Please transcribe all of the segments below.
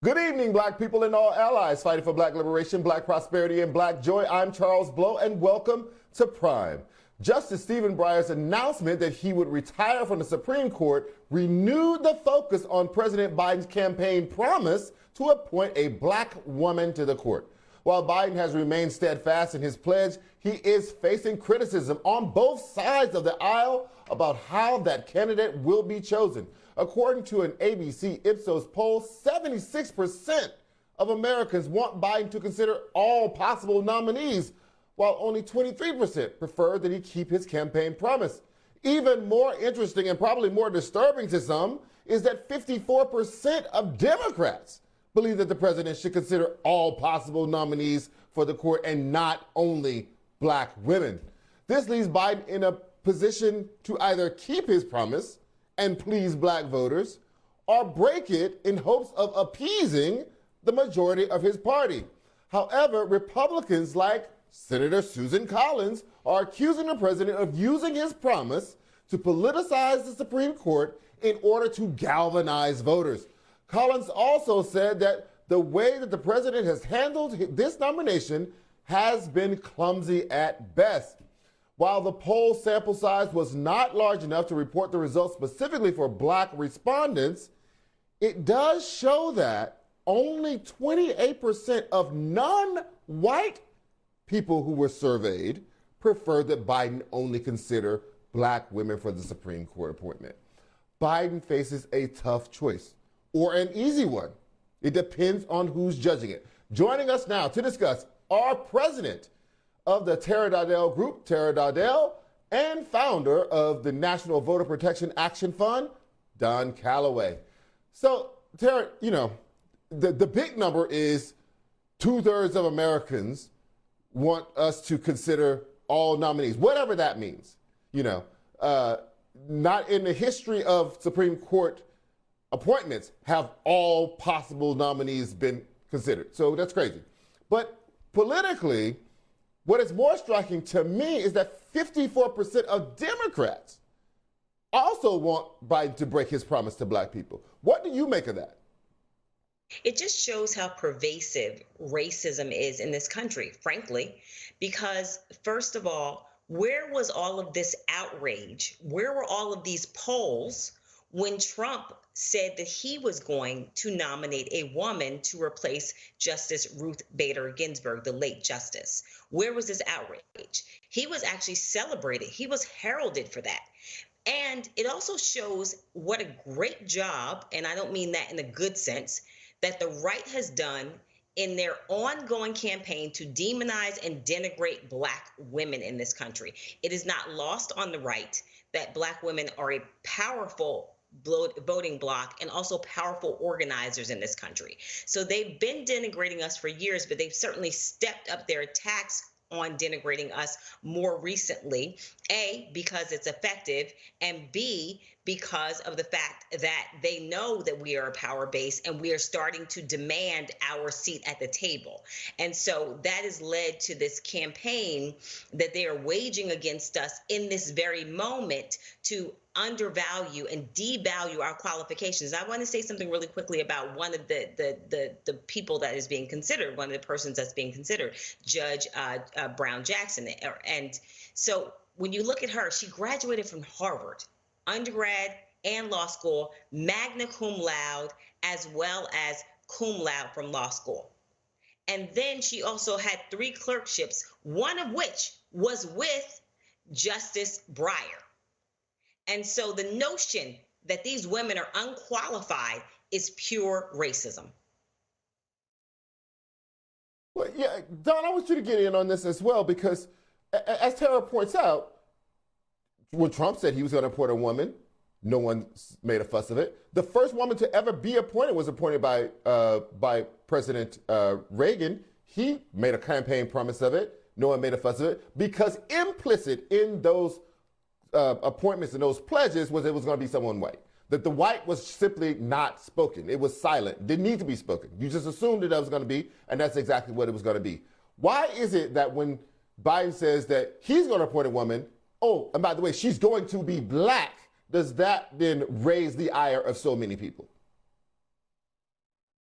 Good evening, black people and all allies fighting for black liberation, black prosperity, and black joy. I'm Charles Blow, and welcome to Prime. Justice Stephen Breyer's announcement that he would retire from the Supreme Court renewed the focus on President Biden's campaign promise to appoint a black woman to the court. While Biden has remained steadfast in his pledge, he is facing criticism on both sides of the aisle about how that candidate will be chosen. According to an ABC Ipsos poll, 76% of Americans want Biden to consider all possible nominees, while only 23% prefer that he keep his campaign promise. Even more interesting and probably more disturbing to some is that 54% of Democrats believe that the president should consider all possible nominees for the court and not only black women. This leaves Biden in a position to either keep his promise and please black voters, or break it in hopes of appeasing the majority of his party. However, Republicans like Senator Susan Collins are accusing the president of using his promise to politicize the Supreme Court in order to galvanize voters. Collins also said that the way that the president has handled this nomination has been clumsy at best. While the poll sample size was not large enough to report the results specifically for black respondents, it does show that only 28% of non-white people who were surveyed preferred that Biden only consider black women for the Supreme Court appointment. Biden faces a tough choice, or an easy one. It depends on who's judging it. Joining us now to discuss our president of the Tara Dowdell Group, Tara Dowdell, and founder of the National Voter Protection Action Fund, Don Calloway. So, Tara, you know, the big number is 2/3 of Americans want us to consider all nominees, whatever that means. You know, not in the history of Supreme Court appointments have all possible nominees been considered. So that's crazy. But politically, what is more striking to me is that 54% of Democrats also want Biden to break his promise to black people. What do you make of that? It just shows how pervasive racism is in this country, frankly, because first of all, where was all of this outrage? Where were all of these polls when Trump said that he was going to nominate a woman to replace Justice Ruth Bader Ginsburg, the late justice? Where was this outrage? He was actually celebrated. He was heralded for that. And it also shows what a great job, and I don't mean that in a good sense, that the right has done in their ongoing campaign to demonize and denigrate black women in this country. It is not lost on the right that black women are a powerful voting bloc and also powerful organizers in this country. So they've been denigrating us for years, but they've certainly stepped up their attacks on denigrating us more recently, A, because it's effective, and B, because of the fact that they know that we are a power base and we are starting to demand our seat at the table. And so that has led to this campaign that they are waging against us in this very moment to undervalue and devalue our qualifications. I want to say something really quickly about one of the people that is being considered, one of the persons that's being considered, Judge Brown Jackson. And so when you look at her, she graduated from Harvard, undergrad and law school, magna cum laude, as well as cum laude from law school. And then she also had 3 clerkships, one of which was with Justice Breyer. And so the notion that these women are unqualified is pure racism. Well, yeah, Don, I want you to get in on this as well, because as Tara points out, when Trump said he was going to appoint a woman, no one made a fuss of it. The first woman to ever be appointed was appointed by President Reagan. He made a campaign promise of it. No one made a fuss of it, because implicit in those appointments and those pledges was it was going to be someone white. That the white was simply not spoken. It was silent. Didn't need to be spoken. You just assumed that was going to be, and that's exactly what it was going to be. Why is it that when Biden says that he's going to appoint a woman, oh, and by the way, she's going to be black, does that then raise the ire of so many people?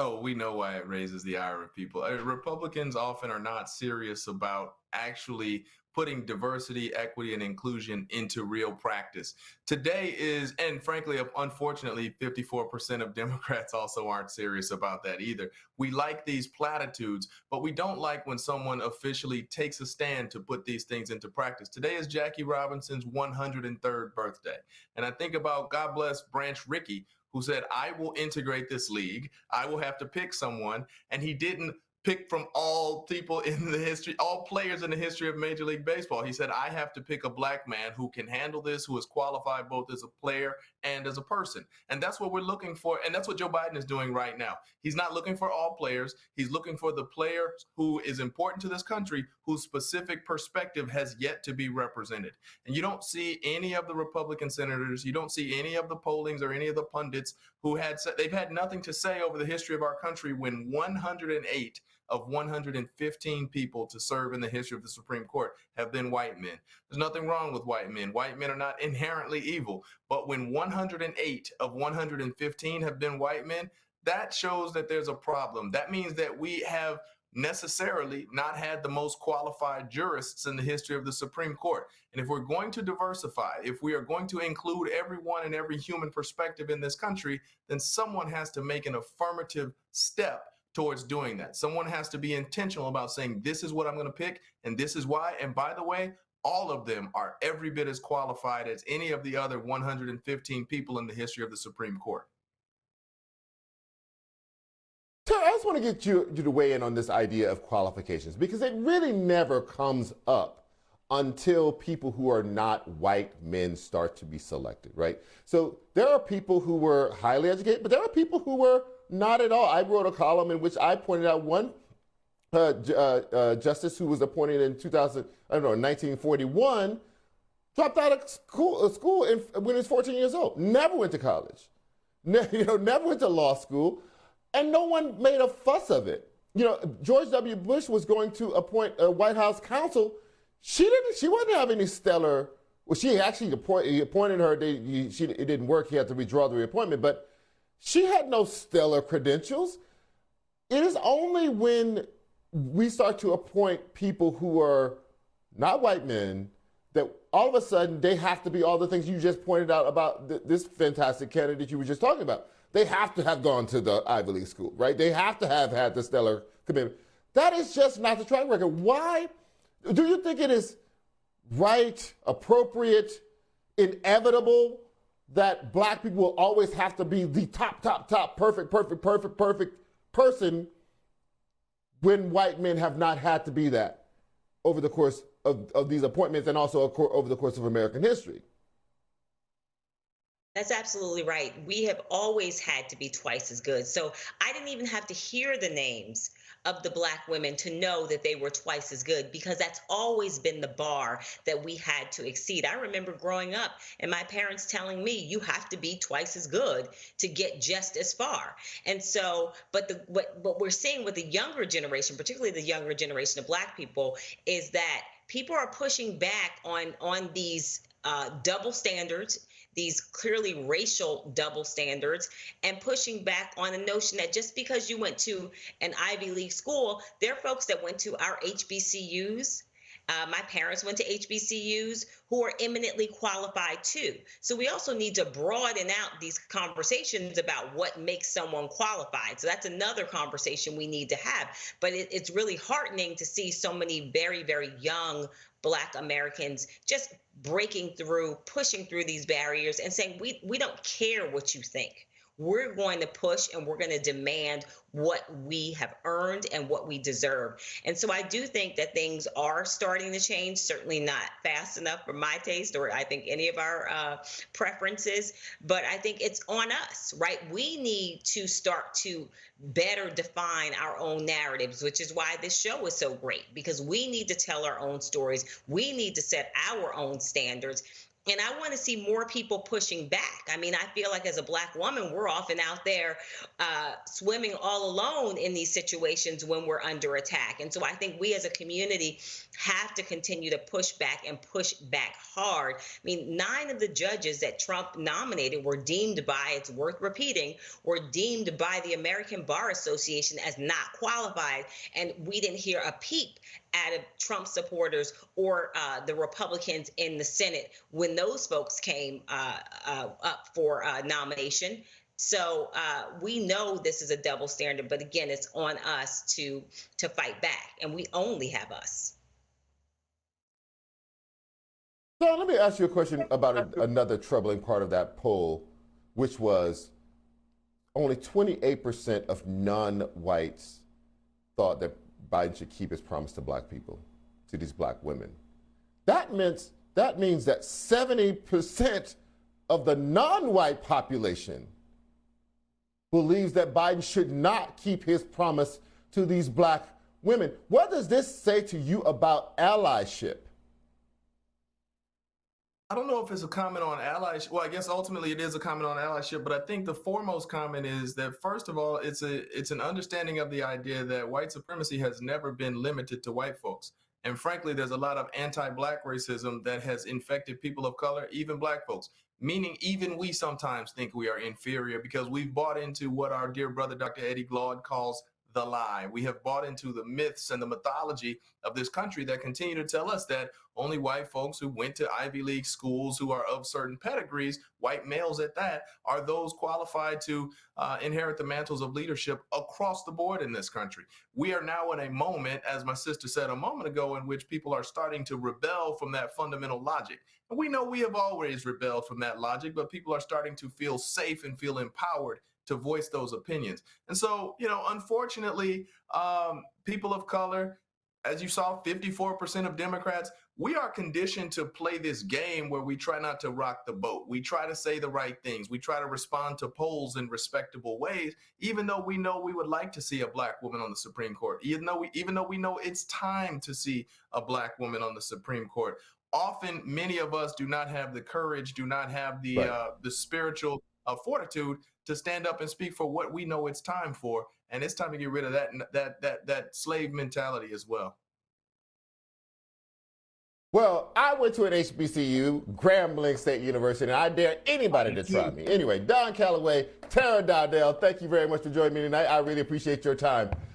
Oh, we know why it raises the ire of people. Republicans often are not serious about actually putting diversity, equity, and inclusion into real practice. Today is, and frankly, unfortunately, 54% of Democrats also aren't serious about that either. We like these platitudes, but we don't like when someone officially takes a stand to put these things into practice. Today is Jackie Robinson's 103rd birthday. And I think about, God bless Branch Rickey, who said, I will integrate this league. I will have to pick someone. And he didn't pick from all people in the history, all players in the history of Major League Baseball. He said, I have to pick a black man who can handle this, who is qualified both as a player and as a person. And that's what we're looking for. And that's what Joe Biden is doing right now. He's not looking for all players. He's looking for the player who is important to this country, whose specific perspective has yet to be represented. And you don't see any of the Republican senators, you don't see any of the pollings or any of the pundits who they've had nothing to say over the history of our country when 108 of 115 people to serve in the history of the Supreme Court have been white men. There's nothing wrong with white men. White men are not inherently evil. But when 108 of 115 have been white men, that shows that there's a problem. That means that we have necessarily not had the most qualified jurists in the history of the Supreme Court. And if we're going to diversify, if we are going to include everyone and every human perspective in this country, then someone has to make an affirmative step towards doing that. Someone has to be intentional about saying, this is what I'm going to pick, and this is why. And by the way, all of them are every bit as qualified as any of the other 115 people in the history of the Supreme Court. Tara, I just want to get you to weigh in on this idea of qualifications, because it really never comes up until people who are not white men start to be selected, right? So there are people who were highly educated, but there are people who were not at all. I wrote a column in which I pointed out one justice who was appointed in 1941, dropped out of school when he was 14 years old, never went to college, never went to law school, and no one made a fuss of it. George W. Bush was going to appoint a White House counsel. She wasn't having any stellar. Well, he appointed her. It didn't work. He had to withdraw the reappointment, but she had no stellar credentials. It is only when we start to appoint people who are not white men that all of a sudden they have to be all the things you just pointed out about this fantastic candidate you were just talking about. They have to have gone to the Ivy League school, right? They have to have had the stellar commitment. That is just not the track record. Why? Do you think it is right, appropriate, inevitable that black people will always have to be the top, perfect person when white men have not had to be that over the course of these appointments and also over the course of American history? That's absolutely right. We have always had to be twice as good. So I didn't even have to hear the names of the black women to know that they were twice as good, because that's always been the bar that we had to exceed. I remember growing up and my parents telling me, you have to be twice as good to get just as far. And so, but what we're seeing with the younger generation, particularly the younger generation of black people, is that people are pushing back on these double standards, these clearly racial double standards, and pushing back on the notion that just because you went to an Ivy League school, there are folks that went to our HBCUs. My parents went to HBCUs who are eminently qualified too. So we also need to broaden out these conversations about what makes someone qualified. So that's another conversation we need to have. But it's really heartening to see so many very, very young Black Americans just breaking through, pushing through these barriers and saying, we don't care what you think. We're going to push and we're going to demand what we have earned and what we deserve. And so I do think that things are starting to change, certainly not fast enough for my taste or I think any of our preferences, but I think it's on us, right? We need to start to better define our own narratives, which is why this show is so great, because we need to tell our own stories. We need to set our own standards. And I want to see more people pushing back. I mean, I feel like as a Black woman, we're often out there swimming all alone in these situations when we're under attack. And so I think we as a community have to continue to push back and push back hard. I mean, 9 of the judges that Trump nominated were deemed by, it's worth repeating, were deemed by the American Bar Association as not qualified. And we didn't hear a peep out of Trump supporters or the Republicans in the Senate when those folks came up for nomination. So we know this is a double standard, but again, it's on us to fight back, and we only have us. So let me ask you a question about another troubling part of that poll, which was only 28% of non-whites thought that Biden should keep his promise to Black people, to these Black women. That means that 70% of the non-white population believes that Biden should not keep his promise to these Black women. What does this say to you about allyship? I don't know if it's a comment on allyship. Well, I guess ultimately it is a comment on allyship, but I think the foremost comment is that, first of all, it's an understanding of the idea that white supremacy has never been limited to white folks. And frankly, there's a lot of anti-Black racism that has infected people of color, even Black folks, meaning even we sometimes think we are inferior because we've bought into what our dear brother, Dr. Eddie Glaude, calls the lie. We have bought into the myths and the mythology of this country that continue to tell us that only white folks who went to Ivy League schools, who are of certain pedigrees, white males at that, are those qualified to inherit the mantles of leadership across the board in this country. We are now in a moment, as my sister said a moment ago, in which people are starting to rebel from that fundamental logic. And we know we have always rebelled from that logic, but people are starting to feel safe and feel empowered to voice those opinions. And so, unfortunately, people of color, as you saw, 54% of Democrats, we are conditioned to play this game where we try not to rock the boat. We try to say the right things. We try to respond to polls in respectable ways, even though we know we would like to see a Black woman on the Supreme Court, even though we know it's time to see a Black woman on the Supreme Court. Often, many of us do not have the courage, do not have the spiritual fortitude to stand up and speak for what we know it's time for. And it's time to get rid of that slave mentality as well. Well, I went to an HBCU, Grambling State University, and I dare anybody to try me. Anyway, Don Calloway, Tara Dowdell, thank you very much for joining me tonight. I really appreciate your time.